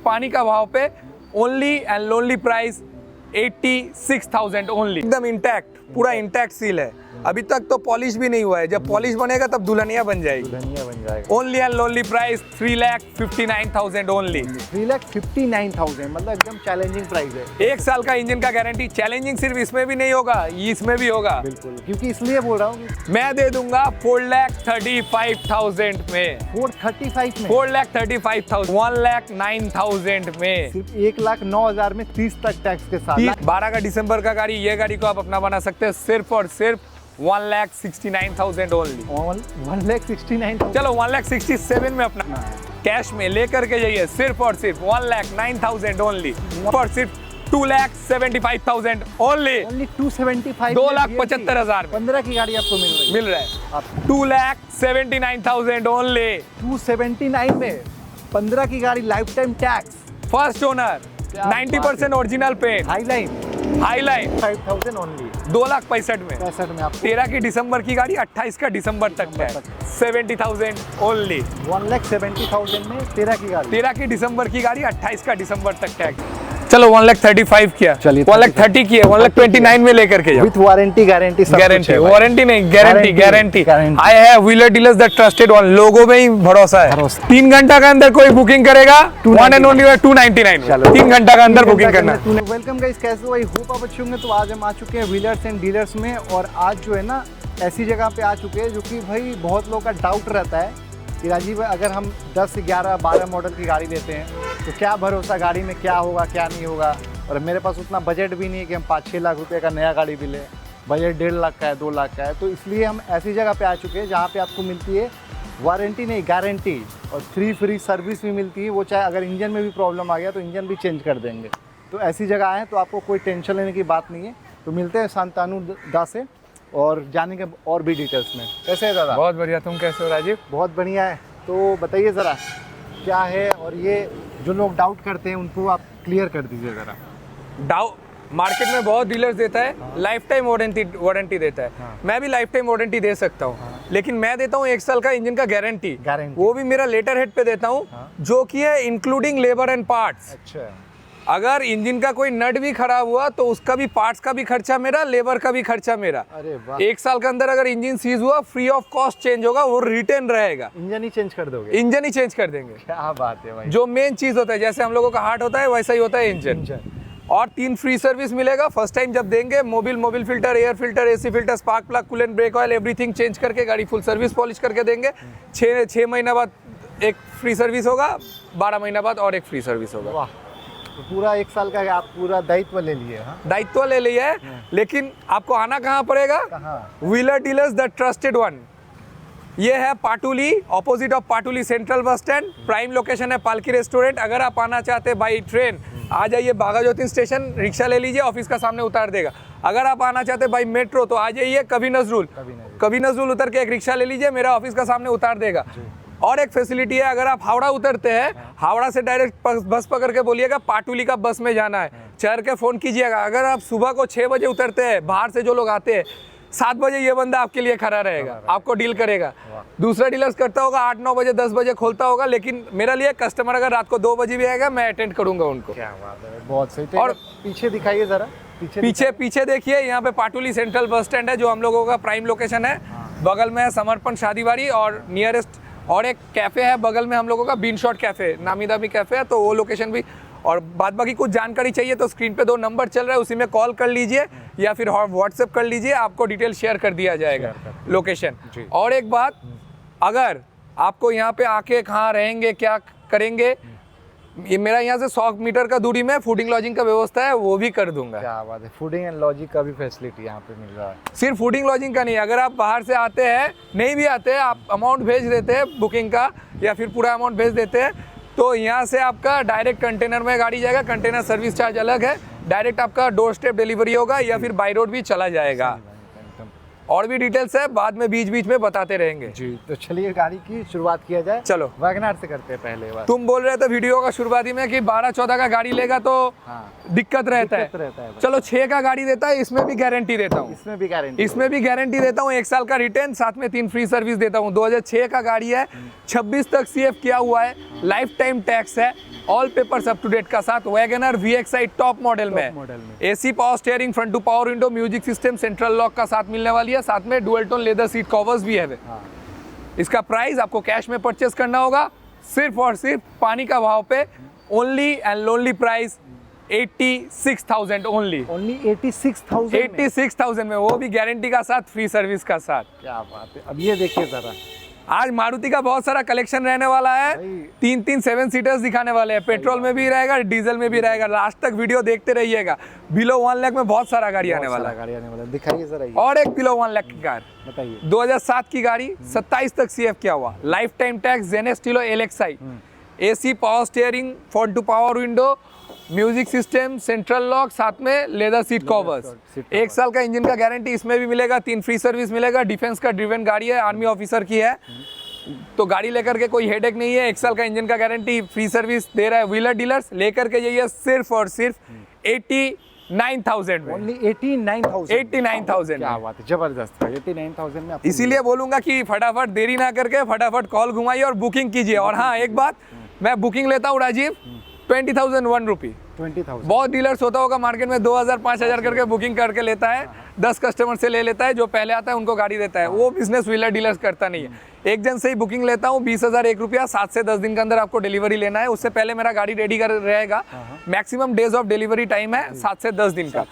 पानी का भाव पे only and lonely price 86,000 only. एकदम इंटैक्ट, पूरा इंटैक्ट सील है, अभी तक तो पॉलिश भी नहीं हुआ है। जब पॉलिश बनेगा तब दुल्हनिया बन जाएगी। दुल्हनिया बन जाएगा। Only and lonely price 3,59,000 only. 3,59,000 मतलब एकदम चैलेंजिंग प्राइस है। 1 साल का इंजन का गारंटी। चैलेंजिंग सिर्फ इसमें भी नहीं होगा, इसमें भी होगा। बिल्कुल, क्योंकि इसलिए बोल रहा हूँ मैं दे दूंगा 4,35,000 में। 435 में 4,35,000, 1,09,000 में। सिर्फ 1,09,000 में 30 तक टैक्स के साथ। 12 का दिसंबर का गाड़ी, ये गाड़ी को आप अपना बना सकते हैं सिर्फ और सिर्फ 1,69,000 ओनली। 1,69,000। चलो 1,67,000 में अपना कैश में लेकर के जाइए, सिर्फ और सिर्फ 1,09,000 ओनली, और सिर्फ 2,75,000 ओनली। ओनली 275, 2,75,000 में 15 की गाड़ी आपको मिल रही है। 2,79,000 ओनली। 279 में 15 की गाड़ी, life time tax, first owner, 90% original paint, highline 5,000 only. 2,65,000 में। 65 में आपको 13 की दिसंबर की गाड़ी, 28 का दिसंबर तक है, 70,000 ओनली। 1,70,000 में 13 की गाड़ी। 13 की दिसंबर की गाड़ी, 28 का दिसंबर तक टैग। चलो 1,35,000 किया, चलिए 1,30,000 किया, 1,29,000 में लेकर के जाओ। With warranty guarantee, guarantee, warranty नहीं, guarantee. I have wheeler dealers the trusted one, लोगों में ही भरोसा है। 3 घंटा का अंदर कोई बुकिंग करेगा, 1 एंड ओनली 299। 3 घंटा का अंदर बुकिंग करना। वेलकम गाइस, कैसे हो? आई होप आप अच्छे होंगे। तो आज हम आ चुके हैं व्हीलर्स एंड डीलर्स में, और आज जो है ना ऐसी जगह पे आ चुके हैं जो कि भाई बहुत लोगों का डाउट रहता है कि राजीव भाई, अगर हम 10, 11, 12 मॉडल की गाड़ी लेते हैं तो क्या भरोसा गाड़ी में क्या होगा क्या नहीं होगा। और मेरे पास उतना बजट भी नहीं है कि हम 5-6 लाख रुपए का नया गाड़ी भी लें, बजट 1.5 लाख का है, 2 लाख का है। तो इसलिए हम ऐसी जगह पे आ चुके हैं जहाँ पे आपको मिलती है वारंटी नहीं, गारंटी, और फ्री सर्विस भी मिलती है। वो चाहे अगर इंजन में भी प्रॉब्लम आ गया तो इंजन भी चेंज कर देंगे। तो ऐसी जगह आए तो आपको कोई टेंशन लेने की बात नहीं है। तो मिलते हैं शांतानु दा से और जानेंगे और भी डिटेल्स में। कैसे है दादा? बहुत बढ़िया, तुम कैसे हो राजीव? बहुत बढ़िया है। तो बताइए ज़रा क्या है, और ये जो लोग डाउट करते हैं उनको आप क्लियर कर दीजिए ज़रा। मार्केट में बहुत डीलर्स देता है लाइफ टाइम वारंटी देता है। मैं भी लाइफ टाइम वारंटी दे सकता हूँ, लेकिन मैं देता हूँ 1 साल का इंजन का गारंटी। वो भी मेरा लेटर हेड पे देता हूँ, जो कि है इंक्लूडिंग लेबर एंड पार्ट्स। अच्छा, अगर इंजन का कोई नट भी खराब हुआ तो उसका भी, पार्ट्स का भी खर्चा मेरा, लेबर का भी खर्चा मेरा। अरे वाह। 1 साल के अंदर अगर इंजन सीज हुआ, फ्री ऑफ कॉस्ट चेंज होगा, वो रिटर्न रहेगा। इंजन ही चेंज कर दोगे? इंजन ही चेंज कर देंगे। क्या बात है भाई। जो मेन चीज होता है, जैसे हम लोगों का हार्ट होता है वैसा ही होता है इंजन। और 3 फ्री सर्विस मिलेगा फर्स्ट टाइम जब देंगे। Mobil filter, air filter, AC filter, spark plug, coolant, brake oil, everything change करके गाड़ी फुल सर्विस पॉलिश करके देंगे। 6 महीना बाद एक फ्री सर्विस होगा, 12 महीना बाद और एक फ्री सर्विस होगा। वाह, तो पूरा 1 साल का आप पूरा दायित्व ले लिए? दायित्व ले लिया है, लेकिन आपको आना कहाँ पड़ेगा? Wheeler dealers the trusted one. ये है Patuli, opposite of Patuli central bus stand. Prime location है पालकी रेस्टोरेंट। अगर आप आना चाहते हैं बाई ट्रेन, आ जाइए बाघा ज्योतिन स्टेशन, रिक्शा ले लीजिए, ऑफिस का सामने उतार देगा। अगर आप आना चाहते हैं बाई मेट्रो तो आ जाइए कभी नजरुल उतर के एक रिक्शा ले लीजिए, मेरा ऑफिस का सामने उतार देगा। और एक फैसिलिटी है, अगर आप हावड़ा उतरते हैं, हावड़ा से डायरेक्ट बस पकड़ के बोलिएगा पाटुली का बस में जाना है, चढ़ के फोन कीजिएगा। अगर आप सुबह को 6 बजे उतरते हैं, बाहर से जो लोग आते हैं, 7 बजे ये बंदा आपके लिए खड़ा रहेगा, आपको डील करेगा। दूसरा डीलर्स करता होगा 8-9 बजे, 10 बजे खोलता होगा, लेकिन मेरा लिए कस्टमर अगर रात को 2 बजे भी आएगा, मैं अटेंड करूंगा उनको। क्या बात है, बहुत सही। और पीछे दिखाइए जरा, पीछे देखिए, यहाँ पे पाटुली सेंट्रल बस स्टैंड है, जो हम लोगों का प्राइम लोकेशन है। बगल में है समर्पण शादीबाड़ी, और नियरेस्ट और एक कैफे है बगल में हम लोगों का, बीन शॉट कैफे, नामी दामी कैफे है, तो वो लोकेशन भी। और बाद बाकी कुछ जानकारी चाहिए तो स्क्रीन पे 2 नंबर चल रहा है, उसी में कॉल कर लीजिए या फिर व्हाट्सएप कर लीजिए, आपको डिटेल शेयर कर दिया जाएगा, लोकेशन। और एक बात, अगर आपको यहाँ पे आके कहाँ रहेंगे, क्या करेंगे, ये मेरा यहाँ से 100 मीटर का दूरी में फूडिंग लॉजिंग का व्यवस्था है, वो भी कर दूंगा। क्या बात है, फूडिंग एंड लॉजिंग का भी फैसिलिटी यहाँ पे मिल रहा है। सिर्फ फूडिंग लॉजिंग का नहीं, अगर आप बाहर से आते हैं, नहीं भी आते हैं, आप अमाउंट भेज देते हैं बुकिंग का, या फिर पूरा अमाउंट भेज देते हैं, तो यहाँ से आपका डायरेक्ट कंटेनर में गाड़ी जाएगा। कंटेनर सर्विस चार्ज अलग है, डायरेक्ट आपका डोर स्टेप डिलीवरी होगा, या फिर बाई रोड भी चला जाएगा। और भी डिटेल्स है, बाद में बीच में बताते रहेंगे जी। तो चलिए गाड़ी की शुरुआत किया जाए। चलो वैगनआर से करते हैं पहले बार। तुम बोल रहे थे वीडियो का शुरुआती में कि 12-14 का गाड़ी लेगा तो दिक्कत रहता है। चलो 6 का गाड़ी देता है, इसमें भी गारंटी देता हूँ। इसमें भी गारंटी देता हूँ, 1 साल का रिटर्न, साथ में 3 फ्री सर्विस देता हूँ। 2006 का गाड़ी है, 26 तक CF किया हुआ है, लाइफ टाइम टैक्स है, all papers up to date का साथ, वैगनर VXI टॉप मॉडल में, AC power steering, front two power window, music system, central lock का साथ मिलने वाली है, साथ में dual tone leather seat covers भी है। इसका प्राइस आपको कैश में परचेस करना होगा, सिर्फ और सिर्फ पानी का भाव पे, only and lonely price 86,000 only. 86,000 में, वो भी गारंटी का साथ, फ्री सर्विस का साथ। क्या बात है। अब ये देखिए जरा, आज मारुति का बहुत सारा कलेक्शन रहने वाला है। 3 7 सीटर्स दिखाने वाले हैं, पेट्रोल में भी रहेगा, डीजल में भी रहेगा। लास्ट तक वीडियो देखते रहिएगा। बिलो 1 लाख में बहुत सारा गाड़ी आने वाला है। दिखाइए जरा ये। और एक बिलो 1 लाख की कार बताइए। 2007 की गाड़ी, 27 तक CF किया हुआ, life time tax, Zen Estilo LXI, AC power steering, front two power window, music system, central lock, साथ में लेदर सीट कवर्स। 1 साल का इंजन का गारंटी इसमें भी मिलेगा, 3 फ्री सर्विस मिलेगा। डिफेंस का ड्रिवन गाड़ी है, आर्मी ऑफिसर की है, तो गाड़ी लेकर के कोई हेडेक नहीं है। 1 साल का इंजन का गारंटी, फ्री सर्विस दे रहा है व्हीलर डीलर्स। लेकर के जाइए सिर्फ और सिर्फ 89,000 में। ओनली 89,000। 89,000। क्या बात है, जबरदस्त। 89,000 में इसीलिए बोलूंगा कि फटाफट देरी ना करके फटाफट कॉल घुमाइए और बुकिंग कीजिए। और हाँ, एक बात, मैं बुकिंग लेता हूँ राजीव, 20,001 रुपी। 20,000। बहुत डीलर्स होता होगा मार्केट में 2,000 5,000 करके बुकिंग करके लेता है, 10 कस्टमर से ले लेता है, जो पहले आता है उनको गाड़ी देता है। वो बिजनेस व्हीलर डीलर्स करता नहीं है। एक जन से ही बुकिंग लेता हूँ, 20,000 1 रुपया, 7 से 10 दिन के अंदर आपको डिलीवरी लेना है। उससे पहले मेरा गाड़ी रेडी कर रहेगा। Maximum days of delivery time है 7 से 10 दिन का।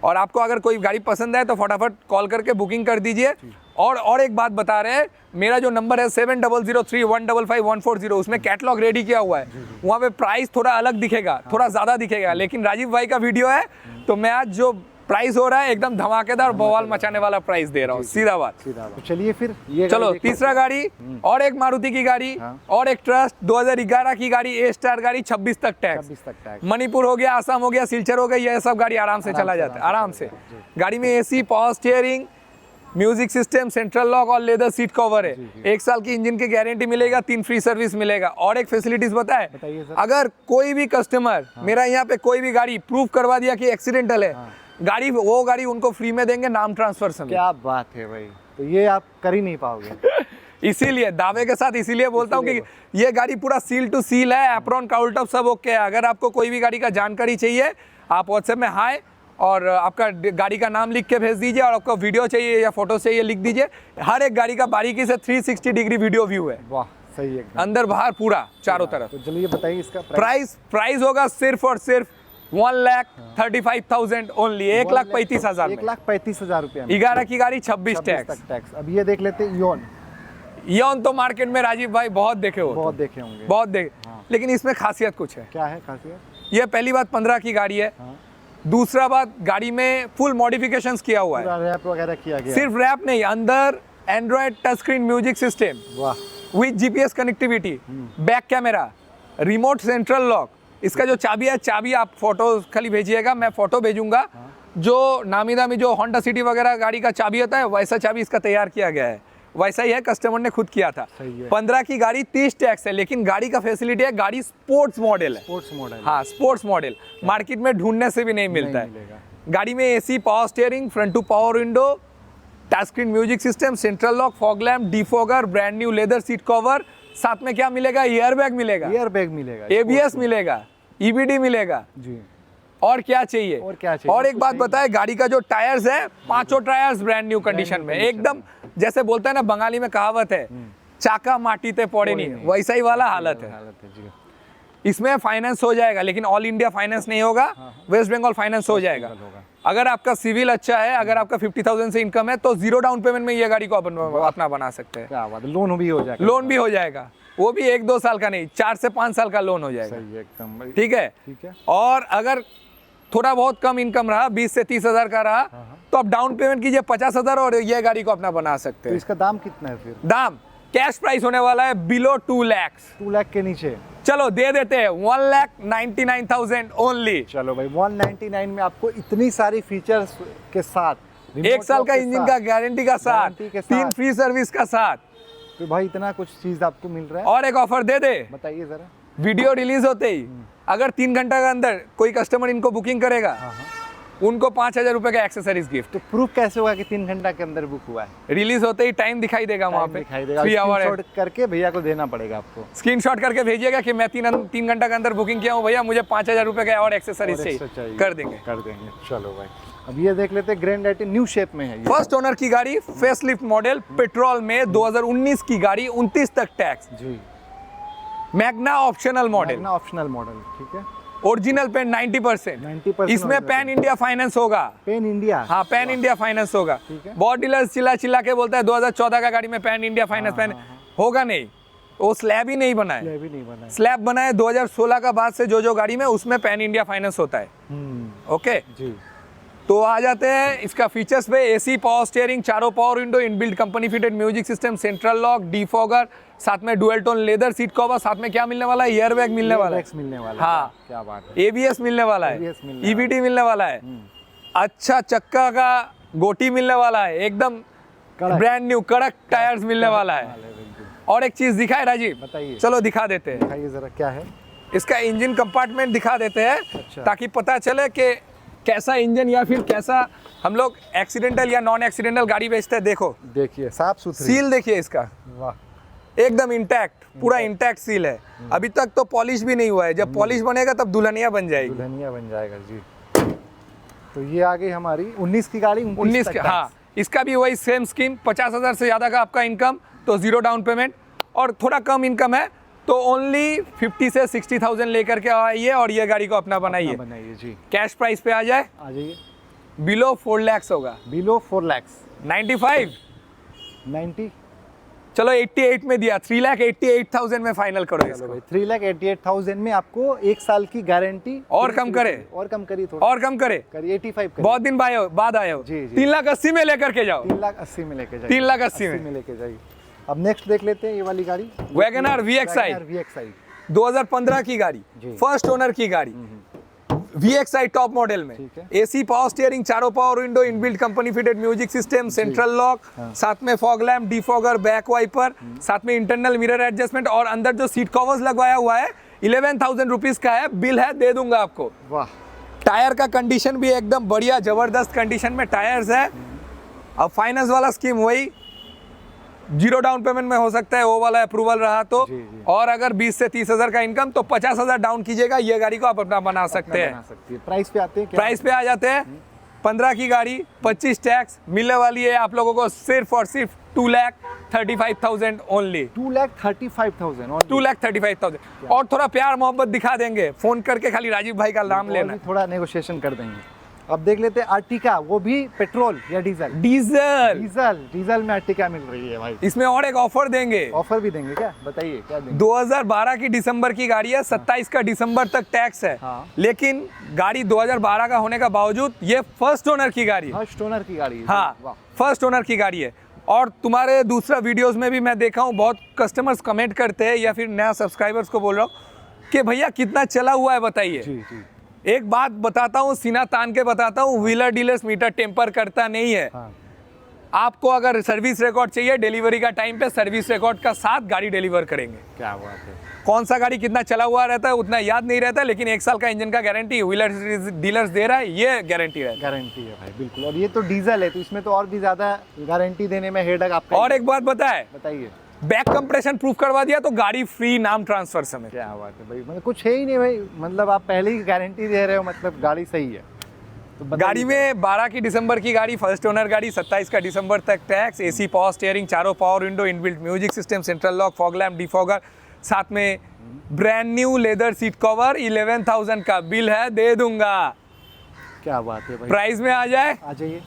और आपको अगर कोई गाड़ी पसंद है तो फटाफट कॉल करके बुकिंग कर दीजिए। और एक बात बता रहे हैं, मेरा जो नंबर है 7003155140, उसमें कैटलॉग रेडी किया हुआ है। वहाँ पे प्राइस थोड़ा अलग दिखेगा, थोड़ा ज़्यादा दिखेगा, लेकिन राजीव भाई का वीडियो है तो मैं आज जो प्राइस हो रहा है एकदम धमाकेदार बवाल मचाने वाला प्राइस दे रहा हूँ। सीधा बात। तो चलिए फिर ये चलो, तीसरा गाड़ी, और एक मारुति की गाड़ी, और एक ट्रस्ट 2011 की गाड़ी, A स्टार गाड़ी, 26 तक टैक्स। मणिपुर हो गया, आसाम हो गया, सिलचर हो गया, ये सब गाड़ी आराम से चला जाता है, आराम से। गाड़ी में AC power steering, music system, central lock और लेदर सीट कवर है। 1 साल की इंजन की गारंटी मिलेगा, 3 फ्री सर्विस मिलेगा। और एक फैसिलिटीज बताए, अगर कोई भी कस्टमर मेरा यहाँ पे कोई भी गाड़ी प्रूफ करवा दिया कि एक्सीडेंटल है, गाड़ी, वो गाड़ी उनको फ्री में देंगे, नाम ट्रांसफर समेत। क्या बात है भाई, तो ये आप कर ही नहीं पाओगे। इसीलिए दावे के साथ इसीलिए बोलता हूँ कि ये गाड़ी पूरा सील टू सील है, एप्रॉन काउल टॉप सब ओके है। अगर आपको कोई भी गाड़ी का जानकारी चाहिए, आप व्हाट्सएप में हाय और आपका गाड़ी का नाम लिख के भेज दीजिए, और आपको वीडियो चाहिए या फोटो चाहिए लिख दीजिए। हर एक गाड़ी का बारीकी से 360 डिग्री वीडियो व्यू है। वाह, सही है, अंदर बाहर पूरा चारों तरफ। तो चलिए बताइए इसका प्राइस होगा सिर्फ और सिर्फ 1,35,000 ओनली, 1,35,000। 1,35,000 रुपया। 11 की गाड़ी, 26 टैक्स। अब ये देख लेते हैं इयोन तो मार्केट में राजीव भाई बहुत देखे हो, बहुत देखे होंगे, बहुत देखे। लेकिन इसमें खासियत कुछ है। क्या है खासियत? ये पहली बात 15 की गाड़ी है। दूसरा बात, गाड़ी में फुल मॉडिफिकेशंस किया हुआ है, रैप वगैरह किया गया। सिर्फ रैप नहीं, अंदर android touch screen music system, वाह, with GPS connectivity, back camera, remote central lock. इसका जो चाबी है, चाबी आप फोटो खाली भेजिएगा, मैं फोटो भेजूंगा। जो नामी दामी जो होंडा सिटी वगैरह गाड़ी का चाबी होता है, वैसा चाबी इसका तैयार किया गया है, वैसा ही है, कस्टमर ने खुद किया था। 15 की गाड़ी, 30 टैक्स है, लेकिन गाड़ी का फैसिलिटी है, गाड़ी स्पोर्ट्स मॉडल है। स्पोर्ट्स मॉडल, हाँ, स्पोर्ट्स मॉडल मार्केट में ढूंढने से भी नहीं मिलता है। गाड़ी में AC power steering, front two power window, touch screen music system, central lock, fog lamp, defogger, brand new leather seat cover. साथ में क्या मिलेगा? एयरबैग मिलेगा, ABS मिलेगा, EBD मिलेगा जी। और क्या चाहिए? और एक बात बताए, गाड़ी का जो टायर्स है, 5 टायर्स ब्रांड न्यू कंडीशन में, एकदम जैसे बोलता है ना, बंगाली में कहावत है, चाका माटी ते पड़े नहीं, वैसा ही वाला हालत है। इसमें फाइनेंस हो जाएगा, लेकिन ऑल इंडिया फाइनेंस नहीं होगा, वेस्ट बंगाल फाइनेंस हो जाएगा। अगर आपका सिविल अच्छा है, अगर आपका 50,000 से इनकम है, तो 0 डाउन पेमेंट में ये गाड़ी को अपना बना सकते हैं। लोन भी हो जाएगा, लोन भी हो जाएगा, वो भी 1-2 साल का नहीं, 4 से 5 साल का लोन हो जाएगा। एकदम ठीक है। और अगर थोड़ा बहुत कम इनकम रहा, 20 से 30 हजार का रहा, तो आप डाउन पेमेंट कीजिए 50,000 और ये गाड़ी को अपना बना सकते हैं। तो इसका दाम कितना है फिर? दाम कैश प्राइस होने वाला है बिलो 2 लाख। 2 लाख के नीचे चलो दे देते हैं 1,99,000 ओनली। चलो भाई, 199 में आपको इतनी सारी फीचर्स के साथ, 1 साल का इंजन का गारंटी का साथ, 3 फ्री सर्विस का साथ, तो भाई इतना कुछ चीज आपको मिल रहा है। और एक ऑफर दे दे, बताइए जरा। वीडियो रिलीज होते ही अगर 3 घंटा के अंदर कोई कस्टमर इनको बुकिंग करेगा, उनको 5,000 रुपए का एक्सेसरीज गिफ्ट। तो प्रूफ कैसे होगा कि 3 घंटा के अंदर बुक हुआ है? रिलीज होते ही टाइम दिखाई देगा वहाँ पे, दिखाई देगा, 3 आवर स्क्रीनशॉट करके भैया को देना पड़ेगा आपको। स्क्रीनशॉट करके भेजिएगा कि मैं 3 घंटा के अंदर बुकिंग किया हूँ भैया, मुझे 5,000 रुपए का और एक्सेसरीज चाहिए, कर देंगे। चलो भाई, अब ये देख लेते हैं, ग्रैंड आइटेन न्यू शेप में है ये। फर्स्ट ओनर की गाड़ी, फेसलिफ्ट मॉडल, पेट्रोल में 2019 की गाड़ी, 29 तक टैक्स, जी। Magna optional model, Magna optional model, ठीक है। ओरिजिनल पेन 90%, इसमें पैन इंडिया फाइनेंस होगा। पैन इंडिया, हाँ, पैन इंडिया फाइनेंस होगा। ठीक है। बहुत डीलर्स चिल्ला के बोलता है 2014 का गाड़ी में पैन इंडिया फाइनेंस, पैन होगा नहीं, वो स्लैब ही नहीं बना है। स्लैब बना है 2016 का बाद से जो गाड़ी में, उसमें पैन इंडिया फाइनेंस होता है। ओके जी। तो आ जाते हैं इसका फीचर्स पे। एसी, पावर स्टीयरिंग, चारों power window, inbuilt company fitted music system, central lock, defogger, साथ में dual tone leather seat cover, साथ में क्या मिलने वाला है, एयर बैग मिलने वाला है, हाँ, क्या बात है, एबीएस मिलने वाला है, ईबीडी मिलने वाला है, अच्छा चक्का का गोटी मिलने वाला है, एकदम ब्रांड न्यू कड़क टायर्स मिलने वाला है। और एक चीज दिखाए राजीव, बताइए। चलो दिखा देते हैं, दिखाइए जरा क्या है इसका इंजन कंपार्टमेंट दिखा देते हैं। अच्छा। ताकि पता चले कि कैसा इंजन या फिर कैसा हम लोग एक्सीडेंटल या नॉन एक्सीडेंटल गाड़ी बेचते हैं। देखो, देखिए साफ सुथरी सील देखिए इसका, वाह, एकदम इंटैक्ट, पूरा इंटैक्ट सील है। अभी तक तो पॉलिश भी नहीं हुआ है, जब पॉलिश बनेगा तब दुल्हनिया बन जाएगी, दुल्हनिया बन जाएगा जी। तो ये आ गई हमारी 19 की गाड़ी, 19 तक हाँ, इसका भी वही सेम स्कीम, 50,000 से ज्यादा का आपका इनकम तो 0 डाउन पेमेंट, और थोड़ा कम इनकम है तो ओनली 50 से 60,000 लेकर के आइए और ये गाड़ी को अपना बनाइए जी। कैश प्राइस पे आ जाइए, बिलो 4 lakhs होगा, बिलो 4 lakhs, 95, 90, चलो 88 में दिया, 3,88,000 में फाइनल करो इसको। 3,88,000 में आपको 1 साल की गारंटी, और कम करे, और कम करिए थोड़ा, और कम करे, करिए 85 करिए। बहुत दिन बाद आए हो, जी, जी। 3,80,000 में लेकर के जाओ, 3,80,000 में लेके जाइए, 3,80,000 में लेके जाइए। अब नेक्स्ट देख लेते हैं ये वाली गाड़ी, वैगनआर VXI 2015 की गाड़ी, फर्स्ट ओनर की गाड़ी, VXI टॉप मॉडल में, एसी, पावर स्टीयरिंग, चारों power window, inbuilt company fitted music system, central lock, साथ में fog lamp, defogger, back wiper, साथ में इंटरनल मिरर एडजस्टमेंट, और अंदर जो सीट कवर्स लगवाया हुआ है 11,000 रुपीज का है, बिल है, दे दूंगा आपको। वाह, टायर का कंडीशन भी एकदम बढ़िया जबरदस्त कंडीशन में टायर्स है। अब फाइनेंस वाला स्कीम वही 0 डाउन पेमेंट में हो सकता है, वो वाला अप्रूवल रहा तो, और अगर 20 से 30,000 का इनकम तो 50,000 डाउन कीजिएगा, ये गाड़ी को आप अपना बना सकते हैं। प्राइस पे आते हैं, प्राइस पे आ जाते हैं। 15 की गाड़ी, 25 टैक्स, मिलने वाली है आप लोगों को सिर्फ और सिर्फ 2,35,000 ओनली, 2,35,000, 2,35,000। और थोड़ा प्यार मोहब्बत दिखा देंगे, फोन करके खाली राजीव भाई का नाम लेना, थोड़ा नेगोशिएशन कर देंगे। अब देख लेते हैं आर्टिका, वो भी पेट्रोल या डीजल? डीजल में आर्टिका मिल रही है भाई। इसमें और एक ऑफर देंगे। ऑफर भी देंगे क्या? बताइए क्या देंगे। 2012 की दिसंबर की गाड़ी है, 27 का दिसंबर तक टैक्स है। हाँ। लेकिन गाड़ी 2012 का होने का बावजूद ये फर्स्ट ओनर की गाड़ी है। फर्स्ट ओनर की गाड़ी है। हाँ, फर्स्ट ओनर की गाड़ी है। और तुम्हारे दूसरा वीडियोस में भी मैं देखा हूँ, बहुत कस्टमर्स कमेंट करते हैं या फिर नया सब्सक्राइबर्स को बोल रहा हूँ कि भैया कितना चला हुआ है बताइए। जी जी। एक बात बताता हूँ, सीना तान के बताता हूँ, व्हीलर डीलर्स मीटर टेम्पर करता नहीं है। हाँ। आपको अगर सर्विस रिकॉर्ड चाहिए, डिलीवरी का टाइम पे सर्विस रिकॉर्ड का साथ गाड़ी डिलीवर करेंगे। क्या बात है। कौन सा गाड़ी कितना चला हुआ रहता है उतना याद नहीं रहता है, लेकिन 1 साल का इंजन का गारंटी व्हीलर डीलर्स दे रहा है, ये गारंटी है। गारंटी है भाई, बिल्कुल। और ये तो डीजल है, तो इसमें तो और भी ज्यादा गारंटी देने में हेडक आपका। और एक बात बताइए, बैक कंप्रेशन प्रूफ करवा दिया तो गाड़ी फ्री, नाम ट्रांसफर समेत। क्या बात है भाई, मतलब कुछ है ही नहीं भाई, मतलब आप पहले ही गारंटी दे रहे हो, मतलब गाड़ी सही है। तो गाड़ी में 12 की दिसंबर की गाड़ी, फर्स्ट ओनर गाड़ी, 27 का दिसंबर तक टैक्स, एसी, पावर स्टीयरिंग, चारों power window, inbuilt music system, central lock, fog lamp, defogger, साथ में brand new leather seat cover, 11,000 का बिल है, दे दूंगा। क्या बात है भाई। प्राइस में आ जाइए।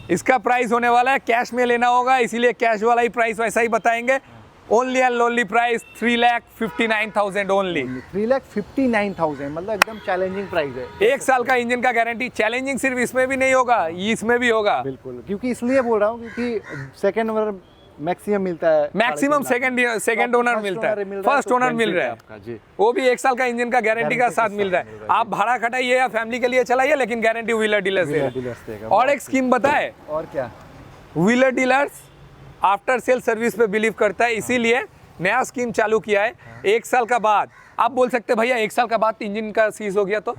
इसका प्राइस होने वाला है, कैश में लेना होगा, इसीलिए कैश वाला ही प्राइस वैसा ही बताएंगे। Only and only price 3,59,000 only. 3,59,000 मतलब एकदम चैलेंजिंग प्राइस है। 1 साल का इंजन का गारंटी। चैलेंजिंग सिर्फ इसमें भी नहीं होगा, इसमें भी होगा। बिल्कुल, क्योंकि इसलिए बोल रहा हूँ क्योंकि सेकंड ओनर मैक्सिमम मिलता है, मैक्सिमम सेकंड ओनर मिलता है, फर्स्ट ओनर मिल रहा है, वो भी 1 साल का इंजन का गारंटी का साथ मिल रहा है। आप भाड़ा खटाइए या फैमिली के लिए चलाइए, लेकिन गारंटी व्हीलर डीलर्स देगा। और एक स्कीम बताए, और क्या, wheeler dealers after sale service पे बिलीव करता है, इसीलिए नया स्कीम चालू किया है। 1 साल का बाद आप बोल सकते हैं भैया 1 साल का बाद इंजन का सीज हो गया तो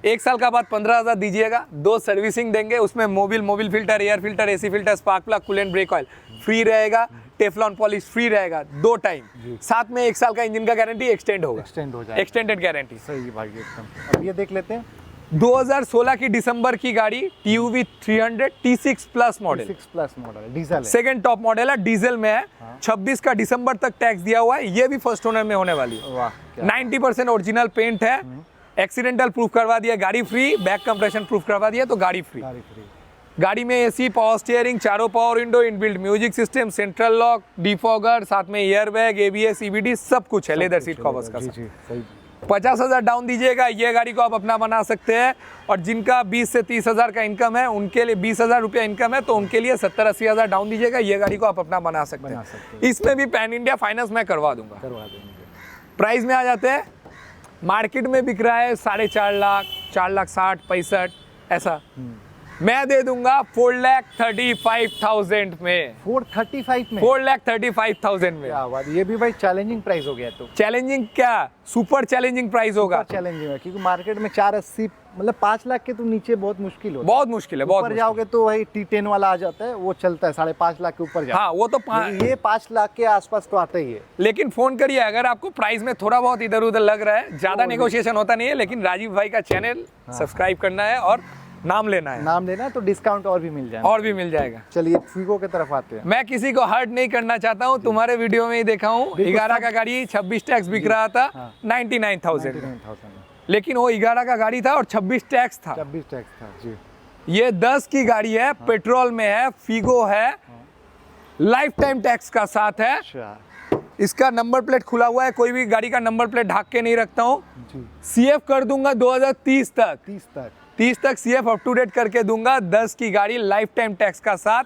1 साल का बाद 15,000 दीजिएगा, 2 सर्विसिंग देंगे, उसमें Mobil filter, air filter, AC filter, spark plug, coolant, brake oil free रहेगा, टेफलॉन पॉलिश फ्री रहेगा 2 टाइम, साथ में 1 साल का इंजन का गारंटी एक्सटेंड होगा, एक्सटेंड हो जाएगा, एक्सटेंडेड गारंटी। सही भाई एकदम। अब ये देख लेते हैं 2016 की दिसंबर की गाड़ी TUV 300 T6 plus model, 6 plus model diesel है, सेकंड टॉप मॉडल है, डीजल में है। 26 का दिसंबर तक टैक्स दिया हुआ है, ये भी फर्स्ट ओनर में होने वाली है। वाह 90% ओरिजिनल पेंट है, एक्सीडेंटल प्रूफ करवा दिया, गाड़ी फ्री, बैक कंप्रेशन प्रूफ करवा दिया तो गाड़ी फ्री। गाड़ी फ्री, गाड़ी में एसी, पावर स्टीयरिंग, चारों power window, inbuilt music system, central lock, defogger, साथ में एयर बैग, ABS, EBD सब कुछ है, लेदर सीट कवर्स का। जी जी सही। 50,000 डाउन दीजिएगा, ये गाड़ी को आप अपना बना सकते हैं। और जिनका 20 से 30,000 का इनकम है उनके लिए 20,000 रुपया इनकम है तो उनके लिए 70-80,000 डाउन दीजिएगा, ये गाड़ी को आप अपना बना सकते हैं। इसमें भी पैन इंडिया फाइनेंस मैं करवा दूंगा। करवा देंगे। प्राइस में आ जाते हैं, मार्केट में बिक रहा है 4.5 लाख, 4,60,000, 65 ऐसा, मैं दे दूंगा 4,35,000 में, 435 में, 4,35,000 में। क्या बात, ये भी भाई चैलेंजिंग प्राइस हो गया। तो चैलेंजिंग क्या, सुपर चैलेंजिंग प्राइस होगा। चैलेंजिंग है क्योंकि मार्केट में 480 मतलब 5 लाख के तो नीचे बहुत मुश्किल होता है, बहुत मुश्किल है, बहुत ऊपर जाओगे तो भाई T10 वाला आ जाता है, वो चलता है 5.5 लाख के ऊपर जाता है। हाँ वो तो ये 5 लाख के आसपास तो आता ही है। लेकिन फोन करिए अगर आपको प्राइस में थोड़ा बहुत इधर उधर लग रहा है, ज्यादा नेगोशिएशन होता नहीं है, लेकिन राजीव भाई का चैनल सब्सक्राइब करना है और नाम लेना है तो डिस्काउंट और भी मिल जाएगा, और भी मिल जाएगा। चलिए फीगो की तरफ आते हैं। मैं किसी को हर्ट नहीं करना चाहता हूँ, तुम्हारे वीडियो में ही देखा हूँ 11 का गाड़ी 26 टैक्स बिक रहा था 99,000 में, लेकिन वो 11 का गाड़ी था और 26 टैक्स था, 26 टैक्स था जी। ये 10 की गाड़ी है, पेट्रोल में है, फीगो है, लाइफ टाइम टैक्स का साथ है। इसका नंबर प्लेट खुला हुआ है, कोई भी गाड़ी का नंबर प्लेट ढक के नहीं रखता हूँ। CF कर दूंगा 2030 तक, 30 तक CF अप टू डेट करके दूंगा। 10 की गाड़ी लाइफ टाइम टैक्स का साथ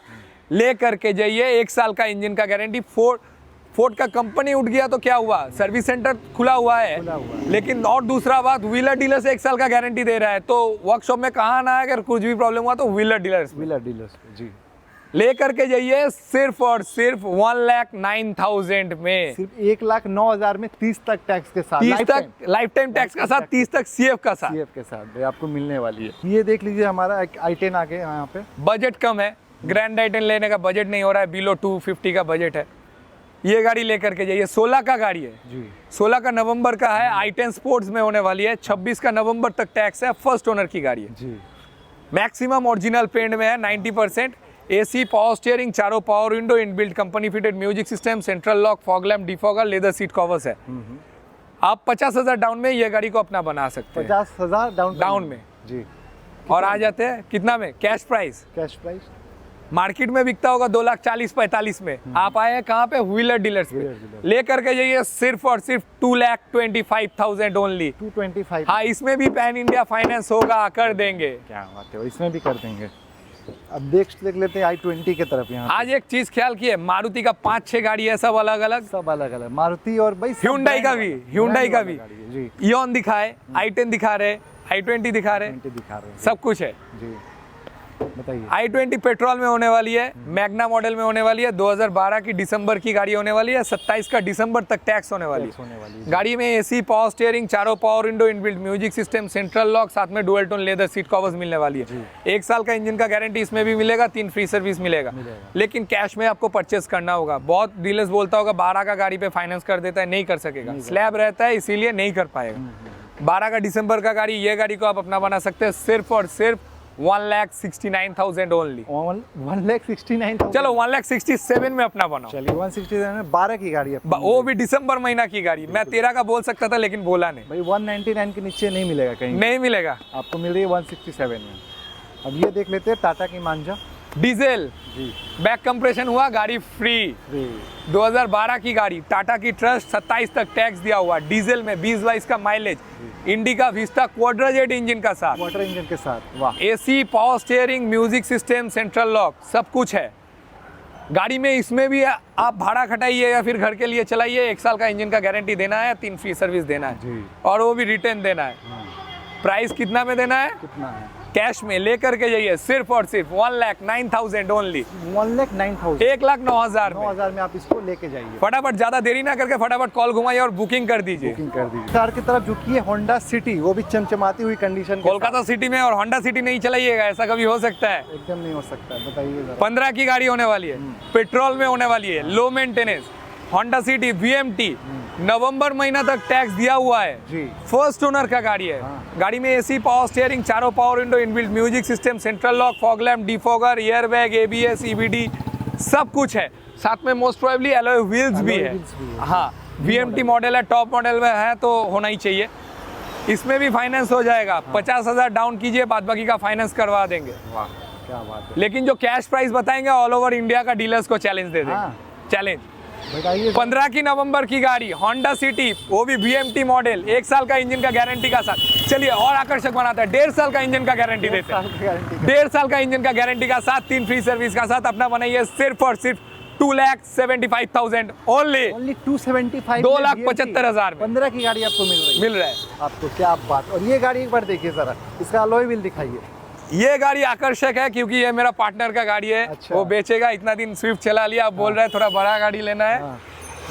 ले करके जाइए, 1 साल का इंजन का गारंटी। फोर्ड का कंपनी उठ गया तो क्या हुआ, सर्विस सेंटर खुला हुआ है, लेकिन और दूसरा बात व्हीलर डीलर से 1 साल का गारंटी दे रहा है, तो वर्कशॉप में कहाँ आना है, अगर कुछ भी प्रॉब्लम हुआ तो व्हीलर डीलर्स जी ले करके जाइए, सिर्फ और सिर्फ 1,09,000 में, सिर्फ 1,09,000 में 30 तक टैक्स के साथ, 30 तक लाइफ टाइम टैक्स का साथ, 30 तक CF का साथ, CF के साथ भाई आपको मिलने वाली है। ये देख लीजिए हमारा एक i10 आ गया यहाँ पे। बजट कम है, ग्रैंड i10 लेने का बजट नहीं हो रहा है, बिलो 250 का बजट है, ये गाड़ी लेकर के जाइए। 16 का गाड़ी है जी, 16 का नवंबर का है, i10 स्पोर्ट्स में होने वाली है, 26 का नवंबर तक टैक्स है, फर्स्ट ओनर की गाड़ी है जी। मैक्सिमम ओरिजिनल पेंट में है 90%, AC, पावर स्टीयरिंग, चारों power window, inbuilt company fitted music system, central lock, fog lamp, defogger, leather seat covers है। आप 50,000 डाउन में ये गाड़ी को अपना बना सकते हैं, 50,000 डाउन में जी। और आ जाते हैं कितना में, cash price. Cash price market में बिकता होगा 2,40,45 में, आप आए हैं कहाँ पे, व्हीलर डीलर्स पे, ले करके जाइए सिर्फ और सिर्फ 2,25,000 ओनली, 225। हाँ इसमें भी पैन इंडिया फाइनेंस होगा, कर देंगे। क्या बात है, इसमें भी कर देंगे। अब देख लेते हैं i20 की तरफ। यहाँ आज एक चीज ख्याल किए, मारुति का 5-6 गाड़ी है, सब अलग अलग, सब अलग अलग, मारुति और भाई Hyundai का भी, Hyundai का भी, जी। इयॉन दिखाए, i10 दिखा रहे, i20 दिखा रहे, सब कुछ है जी। बताइए i20 पेट्रोल में होने वाली है, मैग्ना मॉडल में होने वाली है, 2012 की दिसंबर की गाड़ी होने वाली है, 27 का दिसंबर तक टैक्स होने वाली है। गाड़ी में AC, पावर स्टीयरिंग, चारों power window, inbuilt music system, central lock, साथ में dual tone leather seat covers मिलने वाली है। 1 साल का इंजन का गारंटी इसमें भी मिलेगा, 3 फ्री सर्विस मिलेगा, लेकिन कैश में आपको परचेस करना होगा। बहुत डीलर्स बोलता होगा 12 का गाड़ी पे फाइनेंस कर देता है, नहीं कर सकेगा, स्लैब रहता है इसीलिए नहीं कर पाएगा। 12 का दिसंबर का गाड़ी, ये गाड़ी को आप अपना बना सकते हैं सिर्फ और सिर्फ 1,69,000 ओनली, 1,69,000। चलो 1,67,000 में अपना बनाओ। चलिए 167 में 12 की गाड़ी है, वो भी दिसंबर महीना की गाड़ी, मैं 13 का बोल सकता था लेकिन बोला नहीं। भाई 199 के नीचे नहीं मिलेगा कहीं, नहीं मिलेगा, आपको मिल रही है 167 में। अब ये देख लेते हैं टाटा की मांझा डीजल जी, बैक कंप्रेशन हुआ, गाड़ी फ्री, 2012 की गाड़ी, टाटा की ट्रस्ट, 27 तक टैक्स दिया हुआ, डीजल में 20-22 का माइलेज, इंडिका विस्टा क्वाड्राजेट इंजन का साथ, वाटर इंजन के साथ। वाह, AC, power steering, music system, central lock, सब कुछ है गाड़ी में। इसमें भी आप भाड़ा खटाइए या फिर घर के लिए चलाइए, 1 साल का इंजन का गारंटी देना है, 3 फ्री सर्विस देना है, और वो भी रिटर्न देना है। प्राइस कितना में देना है, कितना है कैश में लेकर के जाइए सिर्फ और सिर्फ 1,09,000 ओनली, 1,09,000 1,09,000 में। 9,000 में आप इसको लेके जाइए। फटाफट, ज्यादा देरी ना करके फटाफट कॉल घुमाइए और बुकिंग कर दीजिए। बुकिंग कर दीजिए। कार की तरफ झुकी है होंडा सिटी, वो भी चमचमाती हुई कंडीशन के कोलकाता सिटी में और होंडा सिटी नहीं चलाइएगा, ऐसा कभी हो सकता है? साथ। एकदम नहीं हो सकता है, बताइए जरा। 15 की गाड़ी होने वाली है, पेट्रोल में होने वाली है, low maintenance, Honda city VMT, नवंबर महीना तक टैक्स दिया हुआ है जी। फर्स्ट ओनर का गाड़ी है। हाँ। गाड़ी में एसी, पावर स्टीयरिंग, चारों power window, inbuilt music system, central lock, fog lamp, defogger, air bag, ABS, EBD सब कुछ है। साथ में मोस्ट प्रोबेबली एलॉय व्हील्स भी है। व्हील्स भी है। हाँ, VMT मॉडल है, टॉप मॉडल में है तो होना ही चाहिए। इसमें भी फाइनेंस हो जाएगा। 50,000 डाउन कीजिए, बाद बाकी का फाइनेंस करवा देंगे। वाह क्या बात है। लेकिन जो कैश प्राइस बताएंगे ऑल ओवर इंडिया का डीलर्स को चैलेंज दे देंगे। हाँ। चैलेंज। बताइए। 15 की नवंबर की गाड़ी होंडा सिटी, वो भी VMT मॉडल, 1 साल का इंजन का गारंटी का साथ। चलिए और आकर्षक बनाता है, 1.5 साल का इंजन का गारंटी देते हैं। 1.5 साल का इंजन का गारंटी का साथ, 3 फ्री सर्विस का साथ। अपना बनाइए सिर्फ और सिर्फ 2,75,000 ओनली, ओनली 275, 2,75,000 में 15 की गाड़ी आपको मिल रहा है। आपको क्या बात। और ये गाड़ी एक बार देखिए जरा, इसका अलॉय व्हील दिखाइए। ये गाड़ी आकर्षक है क्योंकि ये मेरा पार्टनर का गाड़ी है। अच्छा। वो बेचेगा, इतना दिन स्विफ्ट चला लिया, अब बोल रहा है थोड़ा बड़ा गाड़ी लेना है। हाँ।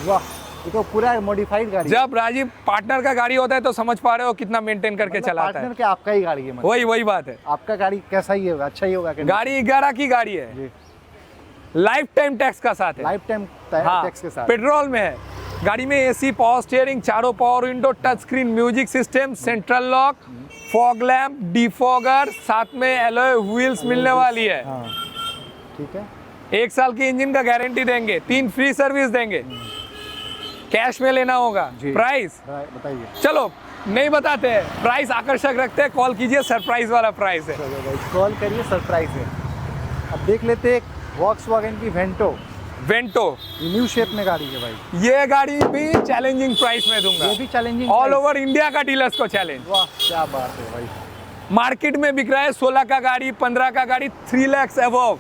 वाह, ये तो पूरा मॉडिफाइड गाड़ी है। जब राजीव पार्टनर का गाड़ी होता है तो समझ पा रहे हो कितना मेंटेन करके मतलब चलाता है। पार्टनर के आपका ही गाड़ी है, मतलब वही बात है। आपका गाड़ी कैसा ही होगा, अच्छा ही होगा। गाड़ी 11 की गाड़ी है, जी। लाइफ टाइम टैक्स का साथ है। लाइफ टाइम हाँ, टैक्स के साथ। पेट्रोल में है। गाड़ी में एसी, पावर स्टीयरिंग, चारों power window, touch screen music system, central lock, fog lamp, defogger, साथ में एलॉय व्हील्स मिलने वाली है। हाँ ठीक है। 1 साल की इंजन का गारंटी देंगे, 3 फ्री सर्विस देंगे। कैश में लेना होगा। जी। प्राइस बताइए। चलो नहीं बताते हैं, प्राइस आकर्षक रखते हैं, कॉल कीजिए, सरप्राइज वाला प्राइस है। चलो भाई कॉल करिए, सरप्राइज है। अब देख लेते हैं वॉक्सवैगन की वेंटो न्यू शेप में गाड़ी है भाई। ये गाड़ी भी चैलेंजिंग प्राइस में दूंगा, ये भी चैलेंजिंग ऑल ओवर इंडिया का डीलर्स को चैलेंज। वाह क्या बात है भाई। मार्केट में बिक रहा है 16 का गाड़ी, 15 का गाड़ी, 3 लाख अबव।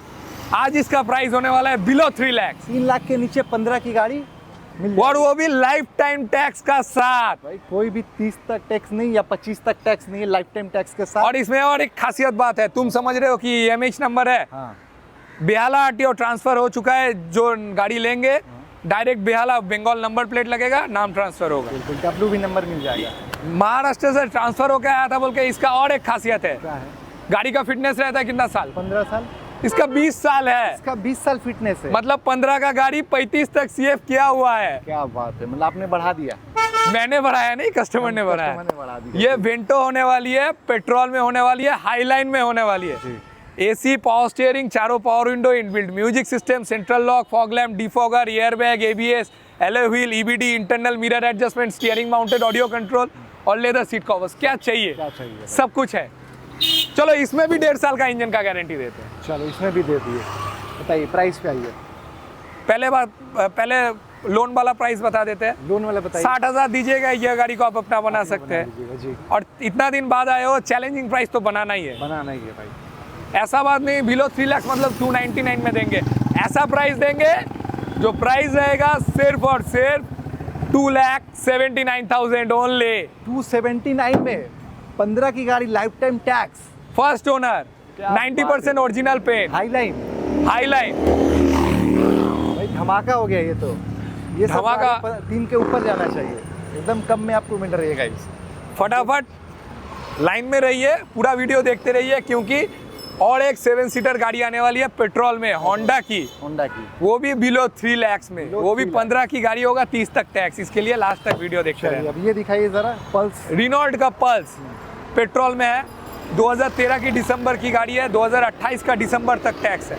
आज इसका प्राइस होने वाला है बिलो 3 लाख। 3 लाख के नीचे 15 की गाड़ी मिल और वो भी लाइफ टाइम टैक्स का साथ। भाई। कोई भी 30 तक टैक्स नहीं या 25 तक टैक्स नहीं है, लाइफ टाइम टैक्स के साथ। और इसमें और एक खासियत बात है, तुम समझ रहे हो कि MH नंबर है, हाँ बेहाला RTO ट्रांसफर हो चुका है। जो गाड़ी लेंगे direct Behala Bengal number plate लगेगा, नाम ट्रांसफर होगा, बिल्कुल। डब्ल्यू भी नंबर मिल जाएगा। महाराष्ट्र से ट्रांसफर होकर आया था बोल के। इसका और एक खासियत है, क्या है? गाड़ी का फिटनेस रहता है कितना साल? 15 साल। इसका 20 साल है। इसका 20 साल फिटनेस है। मतलब 15 का गाड़ी 35 तक CF किया हुआ है। क्या बात है, मतलब आपने बढ़ा दिया। मैंने बढ़ाया नहीं, कस्टमर ने बढ़ाया। कस्टमर ने बढ़ा दिया। ये वेंटो होने वाली है, पेट्रोल में होने वाली है, हाईलाइन में होने वाली है। जी। एसी, पावर स्टीयरिंग, चारों power window, inbuilt music system, central lock, fog lamp, defogger, air bag, ABS, alloy wheel, EBD, internal mirror adjustment, steering mounted audio control और लेदर सीट कवर्स। क्या चाहिए? क्या चाहिए? सब कुछ है। चलो इसमें भी 1.5 साल का इंजन का गारंटी देते हैं। चलो इसमें भी दे दिए। बताइए प्राइस क्या है? पहले लोन वाला प्राइस बता देते हैं। लोन वाला बताइए। 60,000 दीजिएगा, ये गाड़ी को आप अपना बना सकते हैं। दीजिएगा जी। और इतना दिन बाद आए हो, चैलेंजिंग प्राइस तो बनाना ही है। बनाना ही है भाई। ऐसा बात नहीं बिलो 3 लाख मतलब 299 में देंगे। ऐसा प्राइस देंगे जो प्राइस रहेगा सिर्फ और सिर्फ 2,79,000 ओनली। 279 में 15 की गाड़ी, life time tax, first owner, क्या 90% ओरिजिनल पेंट, हाईलाइन। हाईलाइन। भाई धमाका हो गया ये तो। ये सब धमाका। गाड़ी 3 के ऊपर जाना चाहिए, एकदम कम में आपको मिल रही है गाइस। फटाफट लाइन में रहिए, पूरा वीडियो देखते रहिए क्योंकि और एक 7 सीटर गाड़ी आने वाली है पेट्रोल में, होंडा की, वो भी बिलो 3 लाख में। वो भी 15 की गाड़ी होगा, 30 तक टैक्स। इसके लिए लास्ट तक वीडियो देखते रहिए। अब ये दिखाइए जरा पल्स। रिनॉल्ट का पल्स पेट्रोल में है, 2013 की दिसंबर की गाड़ी है, 2028 का दिसंबर तक टैक्स है।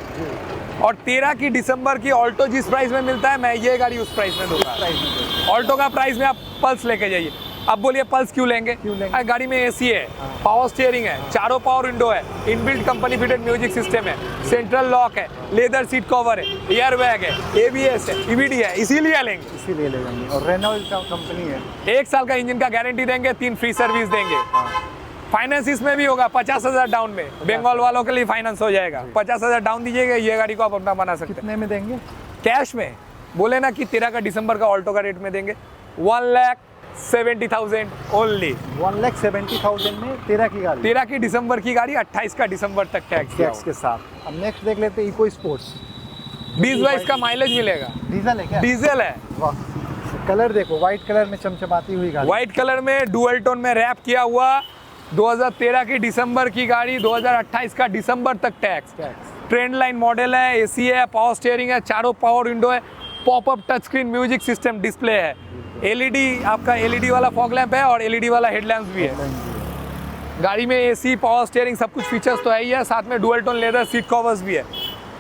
और 13 की दिसंबर की ऑल्टो जिस प्राइस में मिलता है, मैं ये गाड़ी उस प्राइस में दूंगा। ऑल्टो का प्राइस में आप पल्स लेके जाइए। अब बोलिए पल्स क्यों लेंगे? अरे गाड़ी में एसी है, पावर स्टीयरिंग है, चारों पावर विंडो है, inbuilt company fitted music system है, सेंट्रल लॉक है, लेदर सीट कवर है, एयर बैग है, ABS है, EBD है, इसीलिए लेंगे। इसीलिए ले लेंगे। और रेनॉल्ट का कंपनी है, 1 साल का इंजन का गारंटी देंगे, 3 फ्री सर्विस देंगे। फाइनेंस इसमें भी होगा 50,000 डाउन में। बंगाल वालों के लिए फाइनेंस हो जाएगा। 50,000 डाउन दीजिएगा, ये गाड़ी को आप अपना बना सकते हैं। कितने में देंगे? कैश में बोले ना कि 13 का दिसंबर का ऑल्टो का रेट में देंगे, 1,70,000 ओनली। 1,70,000 में 13 की गाड़ी, 13 की दिसंबर की गाड़ी, 28 का दिसंबर तक टैक्स टैक्स के साथ। अब नेक्स्ट देख लेते हैं इको स्पोर्ट्स। 20-22 का माइलेज मिलेगा। डीजल है क्या? डीजल है। वाह, कलर देखो, व्हाइट कलर में चमचमाती हुई गाड़ी। व्हाइट कलर में डुअल टोन में रैप किया हुआ, 2013 की दिसंबर की गाड़ी, 2028 का दिसंबर तक टैक्स। ट्रेंड लाइन मॉडल है, एसी है, पावर स्टीयरिंग है, चारों पावर विंडो है, popup touch screen music system display है, एलईडी, आपका एलईडी वाला फॉग लैंप है और एलईडी वाला हेडलैम्प भी है। गाड़ी में एसी, पावर स्टीयरिंग सब कुछ फीचर्स तो है ही है, साथ में dual tone leather seat covers भी है।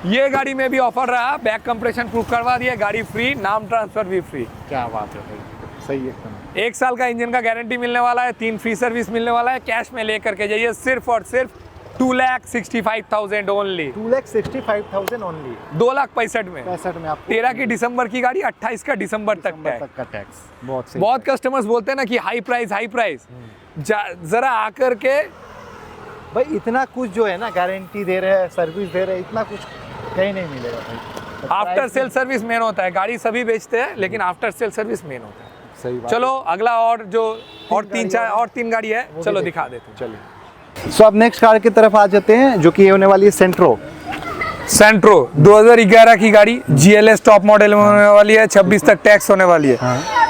ये गाड़ी में भी ऑफर रहा, बैक कंप्रेशन प्रूफ करवा दिया, गाड़ी फ्री, नाम ट्रांसफर भी फ्री। क्या बात है भाई, सही एकदम। 1 साल का इंजन का गारंटी मिलने वाला है, 3 फ्री सर्विस मिलने वाला है। कैश में लेकर के जाइए, सिर्फ और सिर्फ 2,65,000 ओनली। 2,65,000 ओनली। 2,65,000 में। 65 में आपको 13 की दिसंबर की गाड़ी, 28 का दिसंबर तक का टैक्स। बहुत सही। बहुत कस्टमर्स बोलते हैं ना कि हाई प्राइस, जरा आकर के भाई इतना कुछ जो है ना, गारंटी दे रहे हैं, सर्विस दे रहे हैं, इतना कुछ कहीं नहीं मिलेगा भाई। आफ्टर सेल सर्विस मेन होता है। गाड़ी सभी बेचते हैं, लेकिन आफ्टर सेल सर्विस मेन होता है। सही बात। चलो अगला और जो और 3 गाड़ी है, चलो दिखा देते हैं। चलिए, सो अब नेक्स्ट कार की तरफ आ जाते हैं, जो कि ये होने वाली है सेंट्रो। सेंट्रो 2011 की गाड़ी, GLS टॉप मॉडल में होने वाली है, 26 तक टैक्स होने वाली है।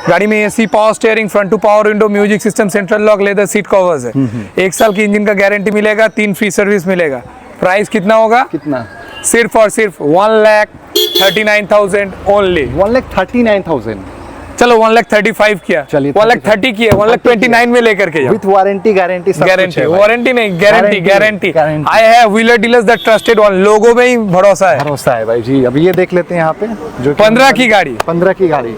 गाड़ी में AC, power steering, front two power window, music system, central lock, leather seat covers है। 1 साल की इंजन का गारंटी मिलेगा, 3 फ्री सर्विस मिलेगा। प्राइस कितना होगा? कितना? सिर्फ और सिर्फ 1,39,000 ओनली। 1,39,000। चलो 1,35,000 किया, चलिए 1,30,000 किया, 1,29,000 में लेकर के जाओ। विथ वारंटी गारंटी सब कुछ गारंटी, है भाई। वारंटी नहीं, guarantee, guarantee. Guarantee. I have wheeler dealers the trusted one, लोगों में ही भरोसा है। भरोसा है भाई जी। अब ये देख लेते हैं यहाँ पे, जो 15 की गाड़ी, 15 की गाड़ी,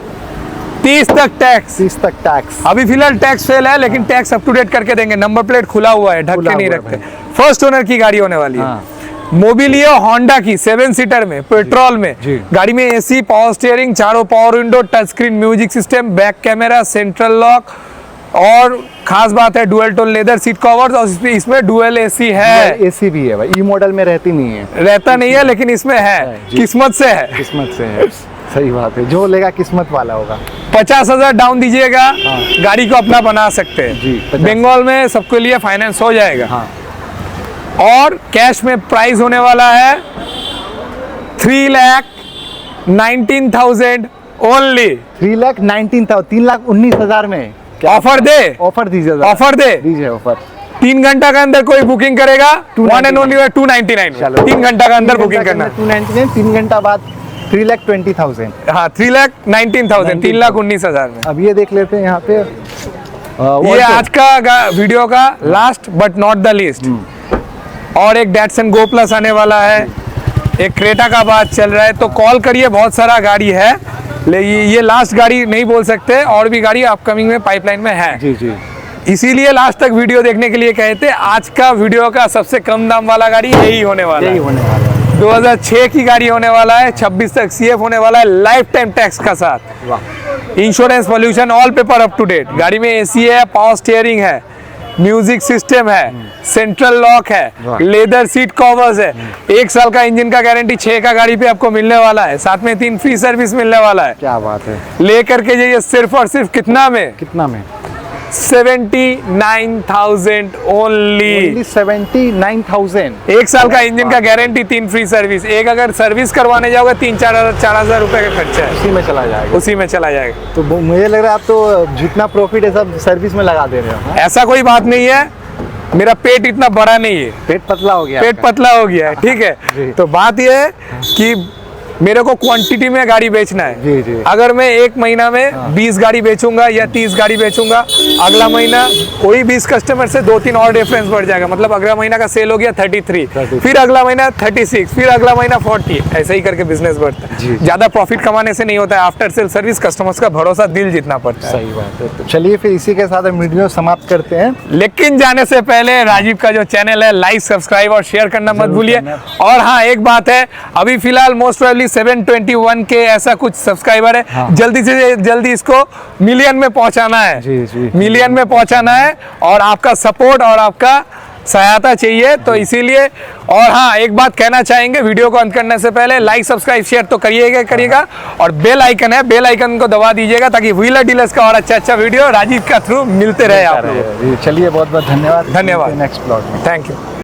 30 तक टैक्स। 30 तक टैक्स। अभी फिलहाल टैक्स फेल है, लेकिन टैक्स अप टू डेट करके देंगे। नंबर प्लेट खुला हुआ है, ढक खुला के नहीं हुआ है रखते। फर्स्ट ओनर की गाड़ी होने वाली है। मोबिलियो होंडा की 7 सीटर में, पेट्रोल में। जी। गाड़ी में एसी, पावर स्टीयरिंग, चारों power window, touch screen music system, back camera, central lock, और खास बात है dual tone leather seat covers, और इसमें डुअल एसी है। एसी भी है भाई, ई मॉडल में रहती नहीं है, रहता नहीं है, लेकिन इसमें है, किस्मत से है। किस्मत से है। सही बात है, जो लेगा किस्मत वाला होगा। 50,000 डाउन दीजिएगा, गाड़ी को अपना बना सकते हैं जी। बंगाल में सबके लिए फाइनेंस हो जाएगा। हाँ। और कैश में प्राइस होने वाला है 3,19,000 ओनली। 3,19,000, 3,19,000 में ऑफर दे, ऑफर दीजिए, ऑफर दे दीजिए ऑफर। 3 घंटा के अंदर कोई बुकिंग करेगा, 1 एंड ओनली 299। 3 घंटा का अंदर बुकिंग करना, 299। 3 घंटा बाद 3,20,000। हाँ, 3,19,000, 3,19,000 में। अब ये देख लेते हैं यहाँ पे, ये आज का वीडियो का last but not the least. और एक डैटसन गो प्लस आने वाला है, एक क्रेटा का बात चल रहा है, तो कॉल करिए, बहुत सारा गाड़ी है, ये लास्ट गाड़ी नहीं बोल सकते, और भी गाड़ी अपकमिंग में पाइपलाइन में है। जी जी। इसीलिए लास्ट तक वीडियो देखने के लिए कहते, आज का वीडियो का सबसे कम दाम वाला गाड़ी यही होने वाला है। 2006 की गाड़ी होने वाला है, 26 तक CF होने वाला है, लाइफ टाइम टैक्स का साथ। Insurance, pollution, all paper up to date. गाड़ी में एसी है, पावर स्टीयरिंग है, म्यूजिक सिस्टम है, सेंट्रल लॉक है, लेदर सीट कवर्स है। 1 साल का इंजन का गारंटी 6 का गाड़ी पे आपको मिलने वाला है, साथ में 3 फ्री सर्विस मिलने वाला है। क्या बात है। लेकर के जाइए, सिर्फ और सिर्फ कितना में? कितना में? 79,000 ओनली। 79,000। 1 साल का इंजन का गारंटी, 3 फ्री सर्विस। एक अगर सर्विस करवाने जाओगे 3-4 रुपए का खर्चा है, उसी में चला जाएगा। उसी में चला जाएगा। तो मुझे लग रहा है आप तो जितना प्रॉफिट है सब सर्विस में लगा दे रहे हो। ऐसा कोई बात नहीं है, मेरा पेट इतना बड़ा नहीं है, पेट पतला हो गया, पेट पतला हो गया है, ठीक है। तो बात ये है कि मेरे को क्वांटिटी में गाड़ी बेचना है। जी जी। अगर मैं 1 महीना में 20 गाड़ी बेचूंगा या 30 गाड़ी बेचूंगा, अगला महीना वही 20 कस्टमर से 2-3 और डिफरेंस बढ़ जाएगा। मतलब अगला महीना का सेल हो गया 33, फिर अगला महीना 36, फिर अगला महीना 40, ऐसे ही करके बिजनेस बढ़ता है। ज्यादा प्रॉफिट कमाने से नहीं होता है, आफ्टर सेल सर्विस कस्टमर्स का भरोसा दिल जीतना पड़ता है। सही बात है। तो चलिए फिर इसी के साथ हम वीडियो समाप्त करते हैं, लेकिन जाने से पहले राजीव का जो चैनल है, लाइक, सब्सक्राइब और शेयर करना मत भूलिए। और हाँ, एक बात है, अभी फिलहाल मोस्ट प्रोबेबली 721 के ऐसा कुछ सब्सक्राइबर है। जल्दी से जल्दी इसको मिलियन में पहुंचाना है। जी जी। मिलियन में पहुंचाना है, और आपका सपोर्ट और आपका सहायता चाहिए, तो इसीलिए। और हाँ, एक बात कहना चाहेंगे वीडियो को अंत करने से पहले, लाइक सब्सक्राइब शेयर तो करिएगा और बेल आइकन है, बेल आइकन को दबा दीजिएगा ताकि व्हीलर डीलर्स का और अच्छा वीडियो राजीव का थ्रू मिलते रहे आप लोग। चलिए, बहुत बहुत धन्यवाद। धन्यवाद। नेक्स्ट ब्लॉग में। Thank you.